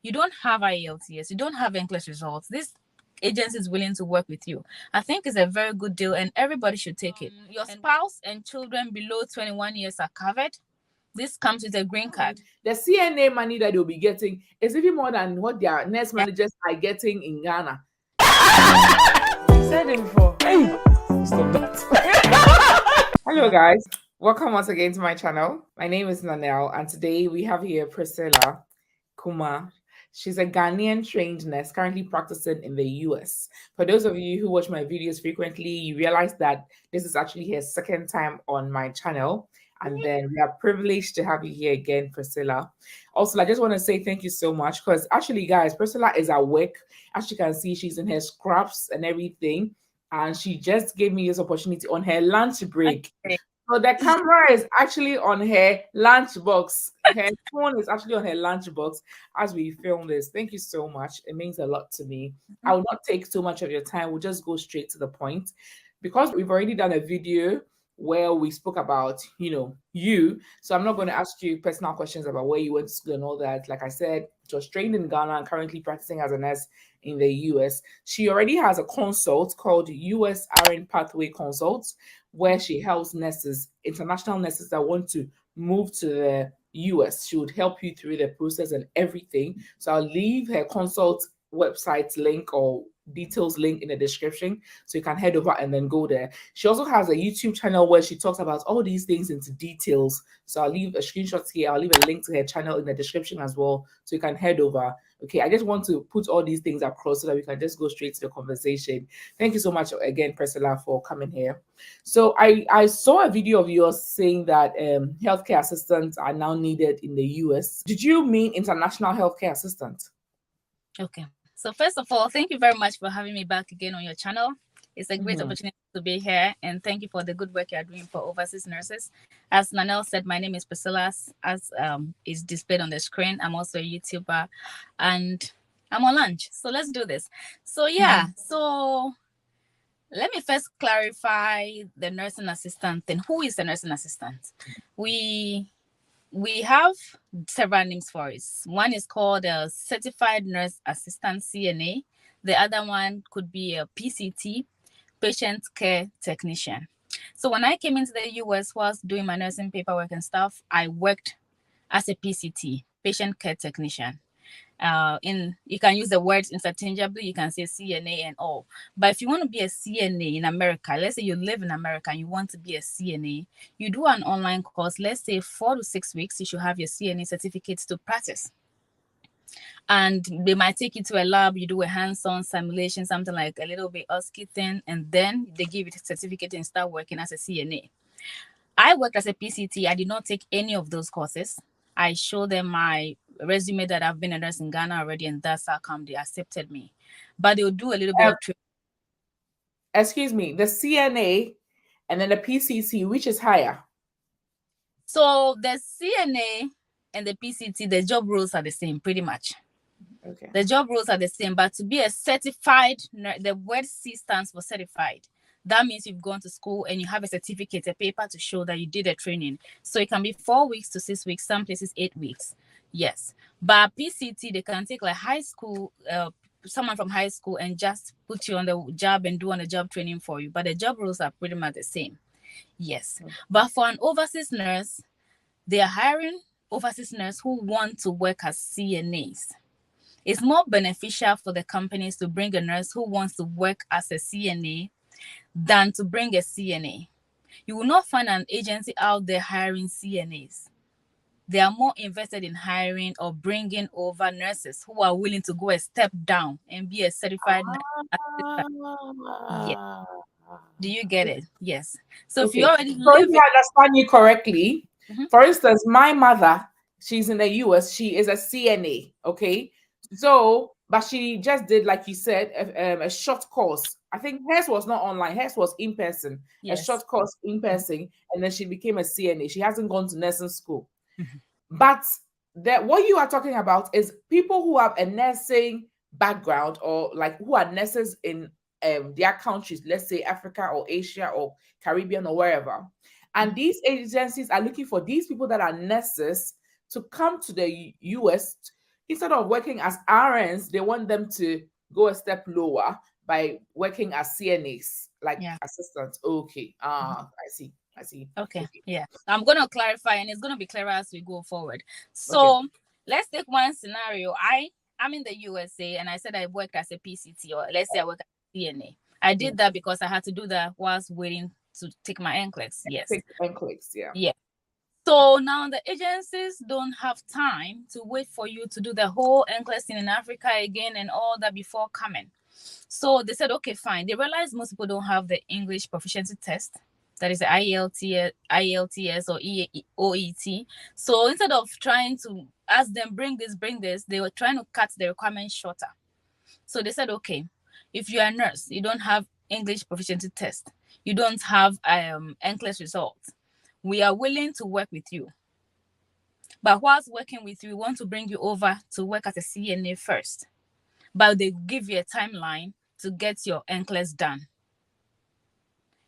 you don't have IELTS, you don't have English results, this agency is willing to work with you. I think it's a very good deal and everybody should take it. Your spouse and children below 21 years are covered. This comes with a green card. The CNA money that they'll be getting is even more than what their nurse managers are getting in Ghana. I said it before. Hey, stop that. Hello guys, welcome once again to my channel. My name is Nanelle and today we have here Priscilla Kuma. She's a Ghanaian trained nurse currently practicing in the US. For those of you who watch my videos frequently, you realize that this is actually her second time on my channel. And then we are privileged to have you here again, Priscilla. Also, I just want to say thank you so much because actually, guys, Priscilla is at work. As you can see, she's in her scrubs and everything. And she just gave me this opportunity on her lunch break. Okay. So the camera is actually on her lunch box. Her phone is actually on her lunch box as we film this. Thank you so much. It means a lot to me. I will not take too much of your time. We'll just go straight to the point. Because we've already done a video where we spoke about, you. So I'm not going to ask you personal questions about where you went to school and all that. Like I said, she was trained in Ghana and currently practicing as a nurse in the US. She already has a consult called US RN Pathway Consults, where she helps nurses, international nurses that want to move to the US. She would help you through the process and everything. So I'll leave her consult website link or details link in the description so you can head over and then go there. She also has a YouTube channel where she talks about all these things into details. So I'll leave a screenshot here. I'll leave a link to her channel in the description as well so you can head over. Okay, I just want to put all these things across so that we can just go straight to the conversation. Thank you so much again, Priscilla, for coming here. So I saw a video of yours saying that healthcare assistants are now needed in the US. Did you mean international healthcare assistants? Okay. So first of all, thank you very much for having me back again on your channel. It's a great opportunity to be here, and thank you for the good work you're doing for overseas nurses. As Nanelle said, my name is PRISCILLA'S, as is displayed on the screen. I'm also a YouTuber, and I'm on lunch. So let's do this. So so let me first clarify the nursing assistant thing. Who is the nursing assistant? We have several names for it. One is called a Certified Nurse Assistant, CNA. The other one could be a PCT, Patient Care Technician. So when I came into the US whilst doing my nursing paperwork and stuff, I worked as a PCT, Patient Care Technician. You can use the words interchangeably. You can say CNA and all. But if you want to be a CNA in America, let's say you live in America and you want to be a CNA, you do an online course. Let's say 4 to 6 weeks, you should have your CNA certificates to practice. And they might take you to a lab, you do a hands-on simulation, something like a little bit OSCE thing, and then they give you the certificate and start working as a CNA. I worked as a PCT. I did not take any of those courses. I showed them my resume that I've been a nurse in Ghana already, and that's how come they accepted me. But they'll do a little bit of training. Excuse me, the CNA and then the PCT, which is higher? So the CNA and the PCT, the job roles are the same, pretty much. Okay. The job roles are the same, but to be a certified, the word C stands for certified. That means you've gone to school and you have a certificate, a paper to show that you did a training. So it can be 4 weeks to 6 weeks, some places 8 weeks. Yes. But PCT, they can take like high school, someone from high school and just put you on the job and do on the job training for you. But the job roles are pretty much the same. Yes. Okay. But for an overseas nurse, they are hiring overseas nurses who want to work as CNAs. It's more beneficial for the companies to bring a nurse who wants to work as a CNA than to bring a CNA. You will not find an agency out there hiring CNAs. They are more invested in hiring or bringing over nurses who are willing to go a step down and be a certified nurse. Yes. Do you get it? Yes. So if you already live if I understand you correctly, for instance, my mother, she's in the US, she is a CNA, okay? So, but she just did, like you said, a short course. I think hers was not online. Hers was in person. Yes. A short course in person, and then she became a CNA. She hasn't gone to nursing school. But what you are talking about is people who have a nursing background or like who are nurses in their countries, let's say Africa or Asia or Caribbean or wherever. And these agencies are looking for these people that are nurses to come to the US instead of working as RNs, they want them to go a step lower by working as CNAs, like assistants. Okay. I see. Okay. Yeah. I'm going to clarify, and it's going to be clearer as we go forward. So let's take one scenario. I'm in the USA, and I said I worked as a PCT, or let's say I work as a CNA. I did that because I had to do that whilst waiting to take my NCLEX. Yes. Take NCLEX, yeah. So now the agencies don't have time to wait for you to do the whole NCLEX in Africa again and all that before coming. So they said, okay, fine. They realized most people don't have the English proficiency test. That is the IELTS or OET. So instead of trying to ask them, bring this, they were trying to cut the requirements shorter. So they said, okay, if you're a nurse, you don't have English proficiency test, you don't have NCLEX results, we are willing to work with you. But whilst working with you, we want to bring you over to work as a CNA first. But they give you a timeline to get your NCLEX done.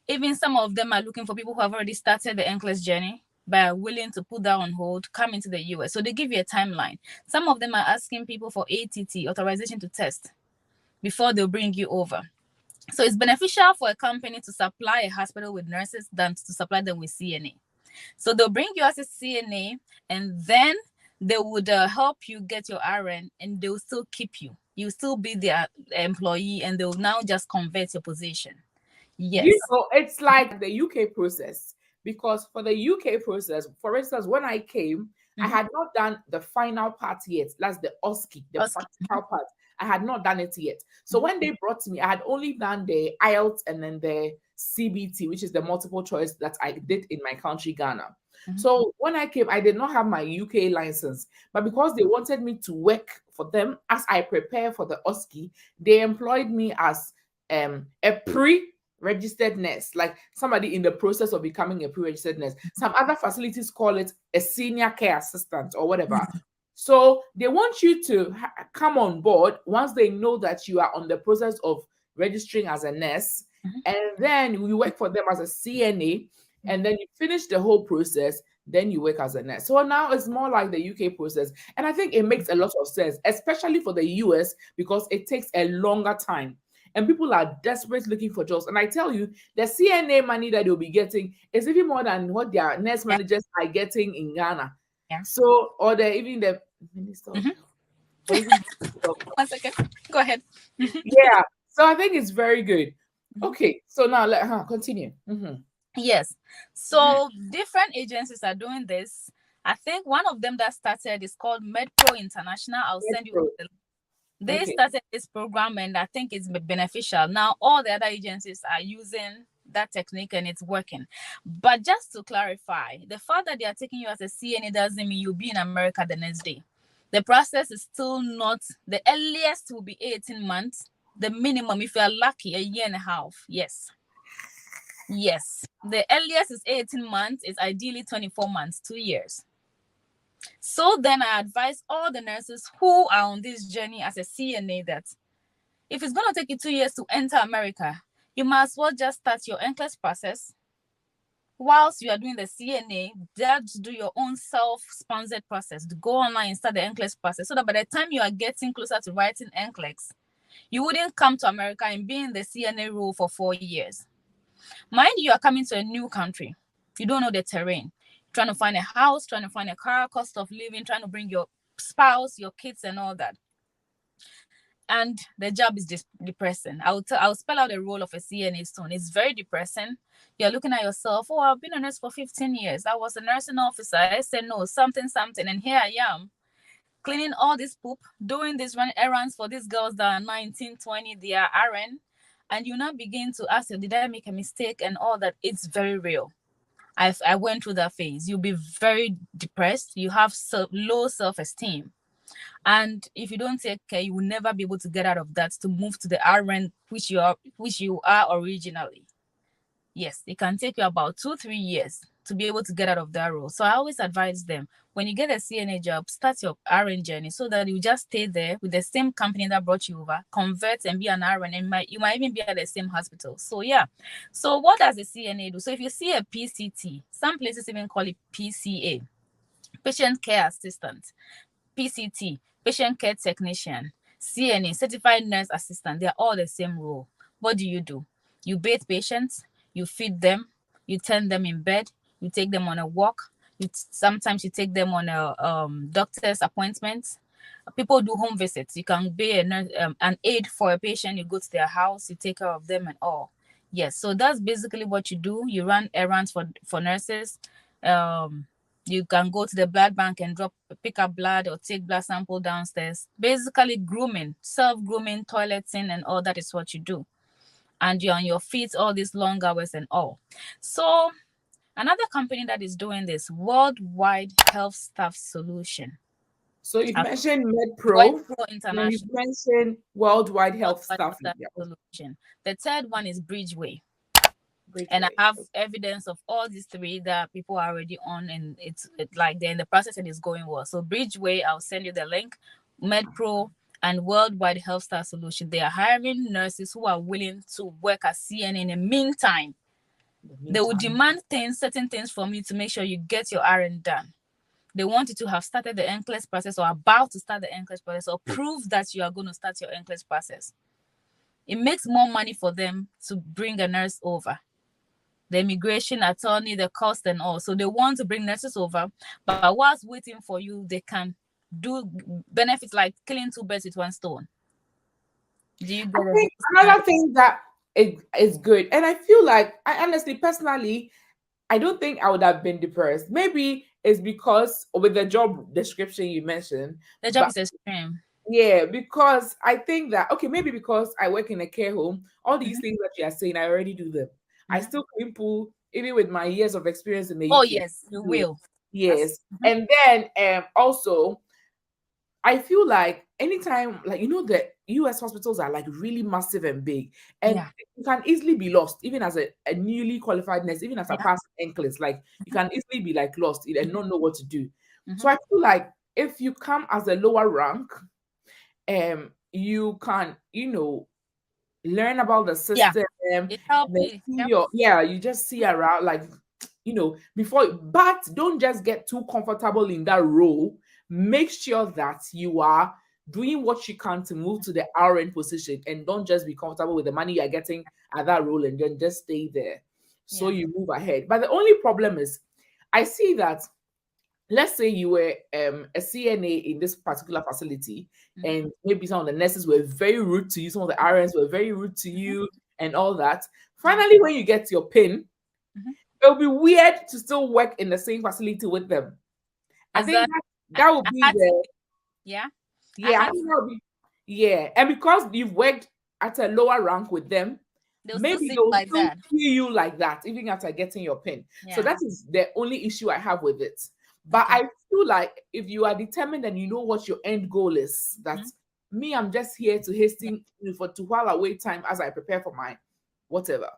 Even some of them are looking for people who have already started the NCLEX journey, but are willing to put that on hold, come into the US. So they give you a timeline. Some of them are asking people for ATT, authorization to test, before they'll bring you over. So it's beneficial for a company to supply a hospital with nurses than to supply them with CNA. So they'll bring you as a CNA, and then they would help you get your RN, and they'll still keep you. You'll still be their employee, and they'll now just convert your position. Yes. You know, it's like the UK process, because for the UK process, for instance, when I came, I had not done the final part yet. That's the OSCE, the practical part. I had not done it yet. So when they brought me, I had only done the IELTS and then the CBT, which is the multiple choice that I did in my country, Ghana. So when I came, I did not have my UK license, but because they wanted me to work for them as I prepare for the OSCE, they employed me as a pre-registered nurse, like somebody in the process of becoming a pre-registered nurse. Some other facilities call it a senior care assistant or whatever. So they want you to come on board once they know that you are on the process of registering as a nurse, and then you work for them as a CNA, and then you finish the whole process, then you work as a nurse. So now it's more like the UK process, and I think it makes a lot of sense, especially for the US, because it takes a longer time. And people are desperate looking for jobs. And I tell you, the CNA money that they'll be getting is even more than what their nurse managers are getting in Ghana. So, or even the minister. 1 second. Go ahead. Yeah. So I think it's very good. Okay. So now let her continue. Yes. So different agencies are doing this. I think one of them that started is called MedPro International. I'll send you the link. They started this program, and I think it's beneficial. Now, all the other agencies are using that technique, and it's working. But just to clarify, the fact that they are taking you as a CNA doesn't mean you'll be in America the next day. The process is still not, the earliest will be 18 months. The minimum, if you are lucky, 1.5 years. Yes. Yes. The earliest is 18 months. It's ideally 24 months, 2 years. So then I advise all the nurses who are on this journey as a CNA that if it's going to take you 2 years to enter America, you might as well just start your NCLEX process. Whilst you are doing the CNA, just do your own self-sponsored process. Go online and start the NCLEX process, so that by the time you are getting closer to writing NCLEX, you wouldn't come to America and be in the CNA role for 4 years. Mind you are coming to a new country. You don't know the terrain. Trying to find a house, trying to find a car, cost of living, trying to bring your spouse, your kids, and all that. And the job is just depressing. I'll spell out the role of a CNA soon. It's very depressing. You're looking at yourself, oh, I've been a nurse for 15 years. I was a nursing officer. I said no, something. And here I am, cleaning all this poop, doing these run errands for these girls that are 19, 20, they are RN. And you now begin to ask, did I make a mistake and all that? It's very real. I went through that phase. You'll be very depressed. You have low self-esteem. And if you don't take care, you will never be able to get out of that to move to the RN, which you are originally. Yes, it can take you about 2-3 years to be able to get out of that role. So I always advise them, when you get a CNA job, start your RN journey so that you just stay there with the same company that brought you over, convert and be an RN, and you might even be at the same hospital. So yeah. So what does a CNA do? So if you see a PCT, some places even call it PCA, patient care assistant, PCT, patient care technician, CNA, certified nurse assistant, they're all the same role. What do? You bathe patients, you feed them, you tend them in bed, you take them on a walk, sometimes you take them on a doctor's appointment. People do home visits. You can be an aide for a patient, you go to their house, you take care of them and all. Yes, so that's basically what you do. You run errands for nurses. You can go to the blood bank and pick up blood or take blood sample downstairs. Basically grooming, self-grooming, toileting, and all that is what you do. And you're on your feet all these long hours and all. So another company that is doing this, Worldwide Health Staff Solution. So you've mentioned MedPro, International. and you've mentioned Worldwide Health Staff Solution. The third one is Bridgeway. And I have evidence of all these three that people are already on, and it's like they're in the process and it's going well. So Bridgeway, I'll send you the link. MedPro and Worldwide Health Staff Solution, they are hiring nurses who are willing to work as CNA in the meantime. They will demand certain things from you to make sure you get your RN done. They want you to have started the NCLEX process or about to start the NCLEX process, or prove that you are going to start your NCLEX process. It makes more money for them to bring a nurse over. The immigration attorney, the cost and all. So they want to bring nurses over, but whilst waiting for you, they can do benefits like killing two birds with one stone. Do you get I think another thing that is good, and I feel like, I honestly, personally, I don't think I would have been depressed. Maybe it's because with the job description you mentioned, the job is extreme. Yeah, because I think that, okay, maybe because I work in a care home, all these things that you are saying, I already do them. I still clean pool, even with my years of experience in the UK. Oh, yes, you will. Yes. And then also, I feel like anytime, like, the US hospitals are like really massive and big, and you can easily be lost, even as a newly qualified nurse, even as a past NCLEX, like you can easily be like lost and not know what to do. So I feel like if you come as a lower rank, you can, learn about the system. It helps you just see around, like, before, but don't just get too comfortable in that role. Make sure that you are doing what you can to move to the RN position, and don't just be comfortable with the money you're getting at that role and then just stay there. So you move ahead. But the only problem is, I see that, let's say you were a CNA in this particular facility, and maybe some of the nurses were very rude to you, some of the RNs were very rude to you, and all that. Finally, when you get your PIN, it'll be weird to still work in the same facility with them. I think that would be and because you've worked at a lower rank with them, maybe they'll still see you like that, even after getting your PIN. So that is the only issue I have with it. But I feel like if you are determined and you know what your end goal is, that me, I'm just here to hasten to while away time as I prepare for my whatever,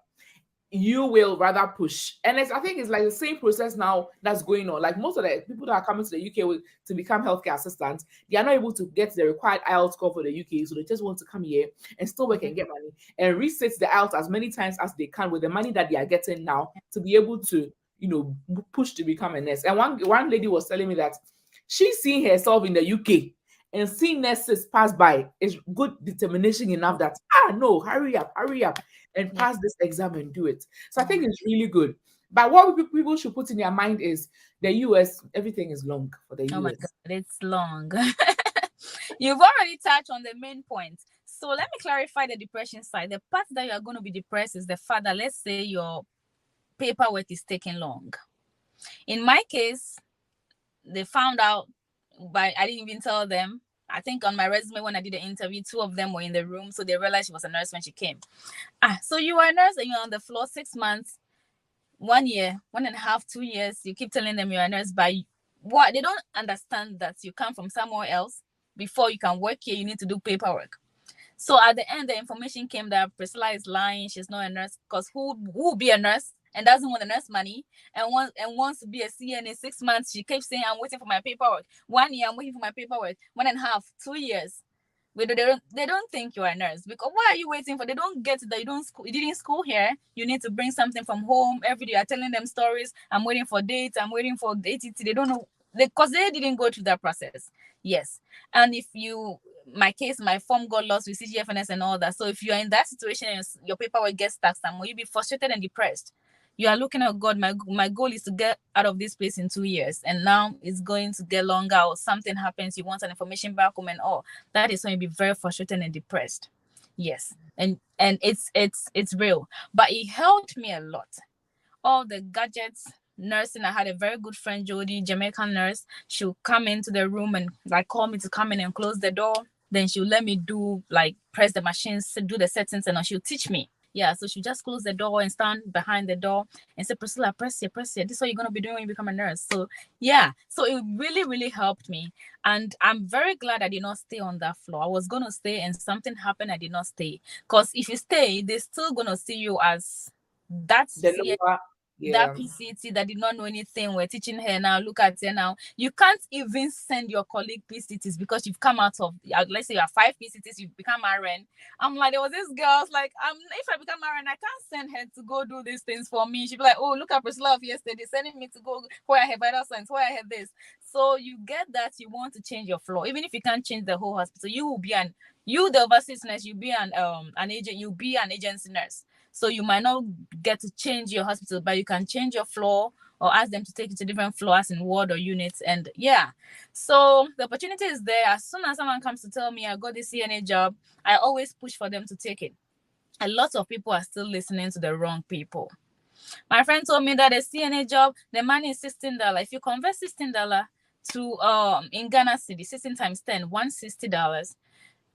you will rather push. And I think it's like the same process now that's going on. Like most of the people that are coming to the UK to become healthcare assistants, they are not able to get the required IELTS score for the UK. So they just want to come here and still work and get money and reset the IELTS as many times as they can with the money that they are getting now to be able to, push to become a nurse. And one lady was telling me that she's seeing herself in the UK and seeing nurses pass by is good determination enough that, no, hurry up and pass this exam and do it. So I think it's really good. But what people should put in their mind is the US, everything is long for the US. Oh my God, it's long. You've already touched on the main points. So let me clarify the depression side. The part that you are going to be depressed is the fact that, let's say your paperwork is taking long. In my case, they found out, but I didn't even tell them. I think on my resume when I did the interview, 2 of them were in the room, so they realized she was a nurse when she came. So you are a nurse and you're on the floor 6 months, 1 year, 1.5, 2 years. You keep telling them you're a nurse, but what they don't understand that you come from somewhere else. Before you can work here, you need to do paperwork. So at the end, the information came that Priscilla is lying. She's not a nurse, because who will be a nurse and doesn't want the nurse money and wants to be a CNA 6 months? She kept saying, I'm waiting for my paperwork. 1 year, I'm waiting for my paperwork. 1.5, 2 years. But they don't think you're a nurse, because what are you waiting for? They don't get that you didn't school here. You need to bring something from home every day. You're telling them stories. I'm waiting for dates. I'm waiting for ATT. They don't know, because they didn't go through that process. Yes. And if you, my case, my form got lost with CGFNS and all that. So if you are in that situation and your paperwork gets stuck somewhere, you'll be frustrated and depressed. You are looking at God, my goal is to get out of this place in 2 years. And now it's going to get longer, or something happens, you want an information back home and all. That is when you'll be very frustrated and depressed. Yes. And it's real. But it helped me a lot. All the gadgets, nursing. I had a very good friend, Jody, Jamaican nurse. She'll come into the room and like call me to come in and close the door. Then she'll let me do like press the machines, do the settings, and she'll teach me. Yeah, so she'll just close the door and stand behind the door and say, Priscilla, press here, press here. This is what you're going to be doing when you become a nurse. So yeah, so it really, really helped me. And I'm very glad I did not stay on that floor. I was going to stay and something happened. I did not stay. Because if you stay, they're still going to see you as that's that PCT that did not know anything. We're teaching her now. Look at her now. You can't even send your colleague PCTs because you've come out of, let's say you have 5 PCTs, you've become RN. I'm like, there was this girl, like, if I become RN, I can't send her to go do these things for me. She'd be like, oh, look at Priscilla of yesterday, sending me to go where I have vital signs, where I have this. So you get that you want to change your floor, even if you can't change the whole hospital. You will be the overseas nurse, you'll be an agent, you'll be an agency nurse. So you might not get to change your hospital, but you can change your floor or ask them to take you to different floors in ward or units. And yeah, so the opportunity is there. As soon as someone comes to tell me I got this CNA job, I always push for them to take it. A lot of people are still listening to the wrong people. My friend told me that a CNA job, the money is $16. If you convert $16 to in Ghana city, 16 times 10, $160.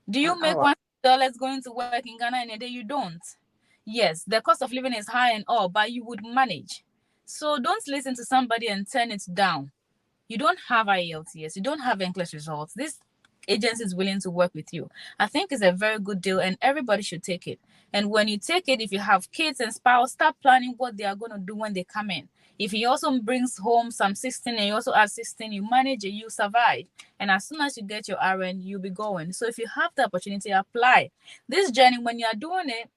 Do you make $1 going to work in Ghana in a day? You don't. Yes, the cost of living is high and all, but you would manage. So don't listen to somebody and turn it down. You don't have IELTS, you don't have English results. This agency is willing to work with you. I think it's a very good deal and everybody should take it. And when you take it, if you have kids and spouse, start planning what they are going to do when they come in. If he also brings home some 16 and you also add 16, you manage it, you survive. And as soon as you get your RN, you'll be going. So if you have the opportunity, apply. This journey, when you are doing it,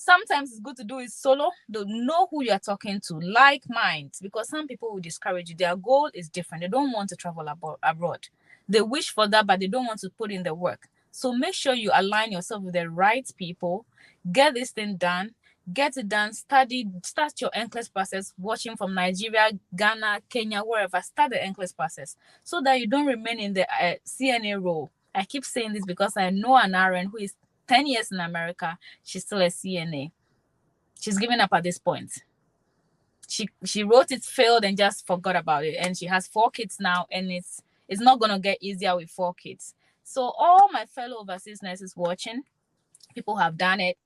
sometimes it's good to do it solo. Don't know who you are talking to, like minds, because some people will discourage you. Their goal is different. They don't want to travel abroad. They wish for that, but they don't want to put in the work. So make sure you align yourself with the right people. Get this thing done. Get it done. Study. Start your NCLEX process. Watching from Nigeria, Ghana, Kenya, wherever. Start the NCLEX process so that you don't remain in the CNA role. I keep saying this because I know an RN who is 10 years in America, she's still a CNA. She's given up at this point. She wrote it, failed, and just forgot about it. And she has 4 kids now, and it's not gonna get easier with 4 kids. So all my fellow overseas nurses watching, people have done it.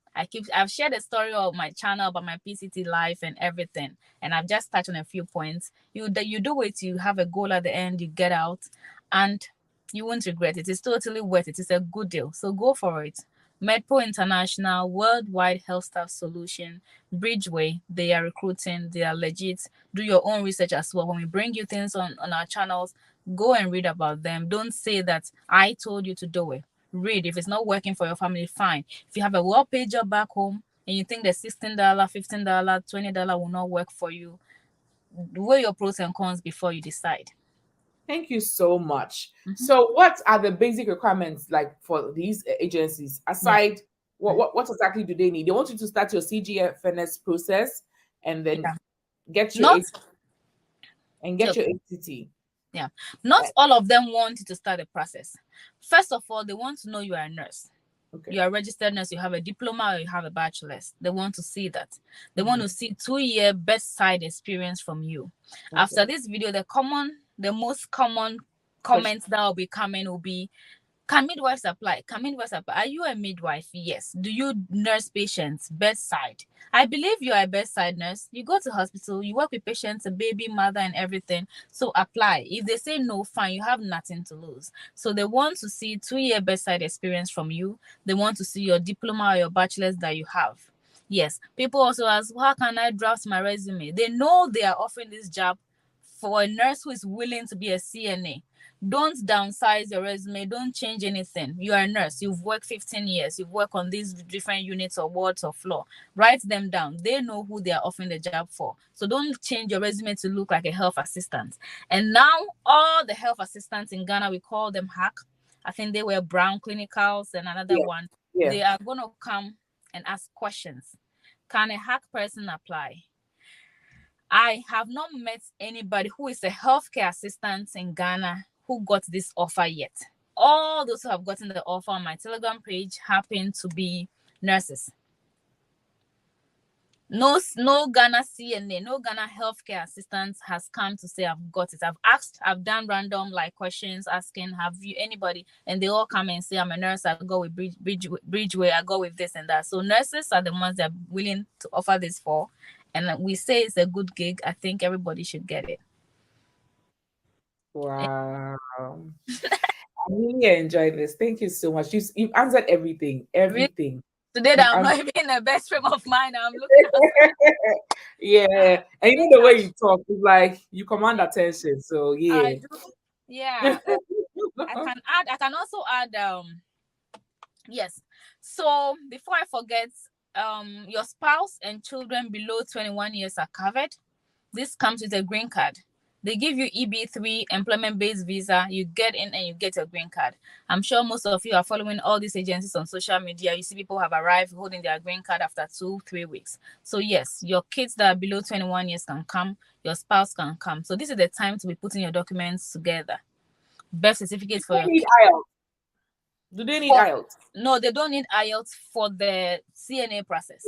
I've shared a story of my channel about my PCT life and everything, and I've just touched on a few points. You do it, you have a goal at the end, you get out, and you won't regret it. It's totally worth it. It's a good deal. So go for it. MedPro International, Worldwide Health Staff Solution, Bridgeway, they are recruiting, they are legit. Do your own research as well. When we bring you things on our channels, go and read about them. Don't say that I told you to do it. Read. If it's not working for your family, fine. If you have a well-paid job back home and you think the $16, $15, $20 will not work for you, weigh your pros and cons before you decide. Thank you so much. So what are the basic requirements like for these agencies? Aside, what exactly do they need? They want you to start your CGFNS process and then get your your ACT. Yeah. Not all of them want you to start the process. First of all, they want to know you are a nurse. Okay. You are a registered nurse, you have a diploma or you have a bachelor's. They want to see that. They want to see 2-year bedside experience from you. Okay. After this video, the most common comments that will be coming will be, can midwives apply? Can midwives apply? Are you a midwife? Yes. Do you nurse patients bedside? I believe you are a bedside nurse. You go to hospital, you work with patients, a baby, mother, and everything. So apply. If they say no, fine, you have nothing to lose. So they want to see 2-year bedside experience from you. They want to see your diploma or your bachelor's that you have. Yes. People also ask, how can I draft my resume? They know they are offering this job for a nurse who is willing to be a CNA. Don't downsize your resume. Don't change anything. You are a nurse. You've worked 15 years. You've worked on these different units or wards or floor. Write them down. They know who they are offering the job for. So don't change your resume to look like a health assistant. And now all the health assistants in Ghana, we call them hack. I think they were Brown Clinicals and another one. Yeah. They are going to come and ask questions. Can a hack person apply? I have not met anybody who is a healthcare assistant in Ghana who got this offer yet. All those who have gotten the offer on my Telegram page happen to be nurses. No Ghana CNA, no Ghana healthcare assistant has come to say I've got it. I've done random like questions asking, have you anybody? And they all come and say I'm a nurse. I go with Bridgeway. I go with this and that. So nurses are the ones that are willing to offer this for, and we say it's a good gig. I think everybody should get it. Wow. I really enjoyed this. Thank you so much. You've answered everything. Everything. Today that I'm not even in the best frame of mind. I'm looking at yeah. And even the way you talk is like you command attention. So yeah. I do. Yeah. I can also add yes. So before I forget, your spouse and children below 21 years are covered. This comes with a green card. They give you EB3, employment-based visa. You get in and you get your green card. I'm sure most of you are following all these agencies on social media. You see people have arrived holding their green card after 2-3 weeks. So yes, your kids that are below 21 years can come. Your spouse can come. So this is the time to be putting your documents together. Birth certificate for your kids. IELTS? Do they need IELTS? No, they don't need IELTS for the CNA process.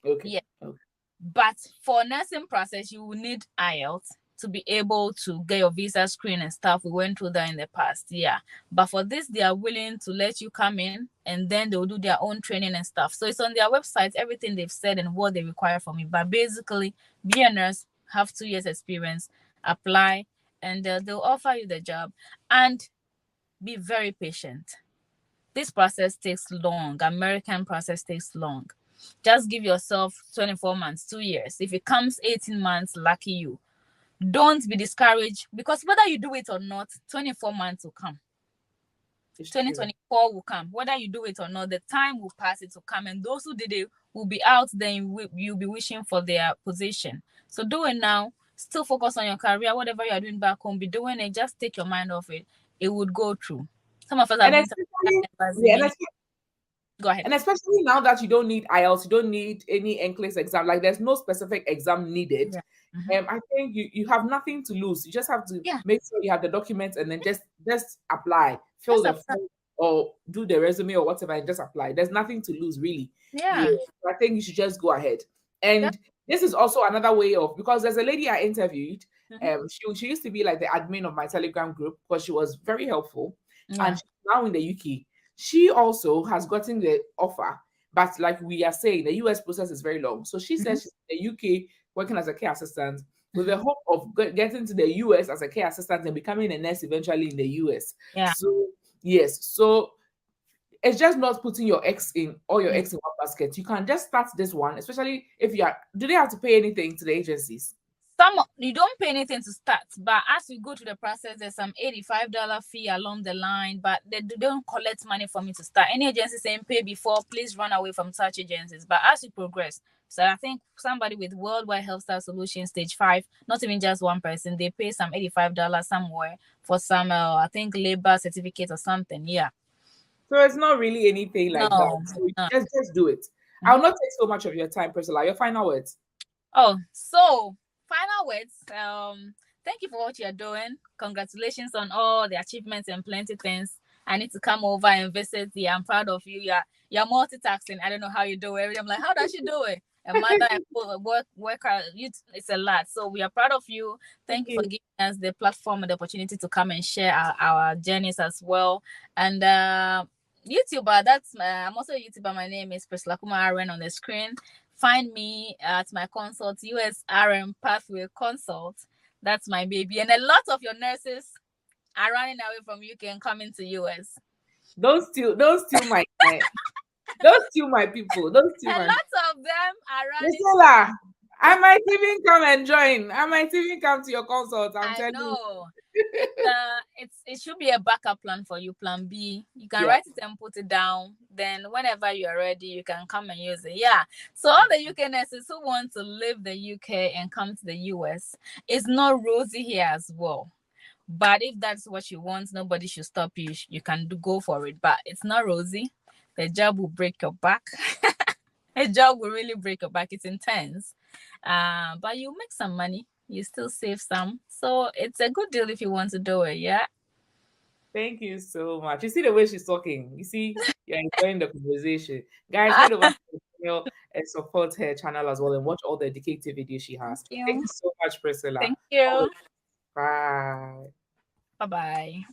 Okay. Yeah. Okay. But for nursing process, you will need IELTS to be able to get your visa screen and stuff. We went through that in the past, yeah. But for this, they are willing to let you come in and then they will do their own training and stuff. So it's on their website, everything they've said and what they require from you. But basically, be a nurse, have 2 years experience, apply, and they'll offer you the job. And be very patient. This process takes long. American process takes long. Just give yourself 24 months, 2 years. If it comes 18 months, lucky you. Don't be discouraged because whether you do it or not, 24 months will come. 2024 will come. Whether you do it or not, the time will pass, it will come. And those who did it will be out, then you'll be wishing for their position. So do it now. Still focus on your career. Whatever you're doing back home, be doing it. Just take your mind off it. It would go through. Some of us have go ahead. And especially now that you don't need IELTS, you don't need any NCLEX exam. Like there's no specific exam needed. Yeah. I think you have nothing to lose. You just have to make sure you have the documents and then just apply, fill the form or do the resume or whatever and just apply. There's nothing to lose really. Yeah. I think you should just go ahead. And this is also another way of, because there's a lady I interviewed. She used to be like the admin of my Telegram group because she was very helpful. And she's now in the UK. She also has gotten the offer, but like we are saying, the US process is very long. So she says she's in the UK working as a care assistant with the hope of getting to the US as a care assistant and becoming a nurse eventually in the US. Yeah. So yes, so it's just not putting your eggs in all your eggs in one basket. You can just start this one, especially if you are. Do they have to pay anything to the agencies? You don't pay anything to start, but as you go through the process, there's some $85 fee along the line, but they don't collect money from you to start. Any agency saying pay before, please run away from such agencies. But as you progress, so I think somebody with Worldwide Health Star Solution Stage 5, not even just one person, they pay some $85 somewhere for some, I think, labor certificate or something. Yeah. So it's not really anything like that. So just do it. I'll not take so much of your time, Priscilla. Your final words. Oh, so final words. Thank you for what you're doing. Congratulations on all the achievements and plenty things. I need to come over and visit. Yeah, I'm proud of you. You're multitasking. I don't know how you do it. I'm like, how does she do it? A mother and worker, it's a lot. So we are proud of you. Thank you for giving us the platform and the opportunity to come and share our journeys as well. And YouTuber, I'm also a YouTuber. My name is Priscilla Aren on the screen. Find me at my consult, USRM Pathway Consult. That's my baby. And a lot of your nurses are running away from UK and coming to US. Don't steal my don't steal my people. Don't steal a my... lot of them are running. Priscilla, I might even come and join. I might even come to your consult. I'm telling you. it should be a backup plan for you, plan B. You can Yeah. write it and put it down. Then whenever you are ready, you can come and use it. Yeah. So all the UK nurses who want to leave the UK and come to the US, it's not rosy here as well. But if that's what you want, nobody should stop you. You can go for it. But it's not rosy. The job will break your back. A job will really break your back. It's intense. But you make some money. You still save some. So it's a good deal if you want to do it. Yeah. Thank you so much. You see the way she's talking. You see, you're enjoying the conversation. Guys, head over to the channel and support her channel as well and watch all the educative videos she has. Thank Thank you. you so much, Priscilla. Thank you. Bye. Bye-bye.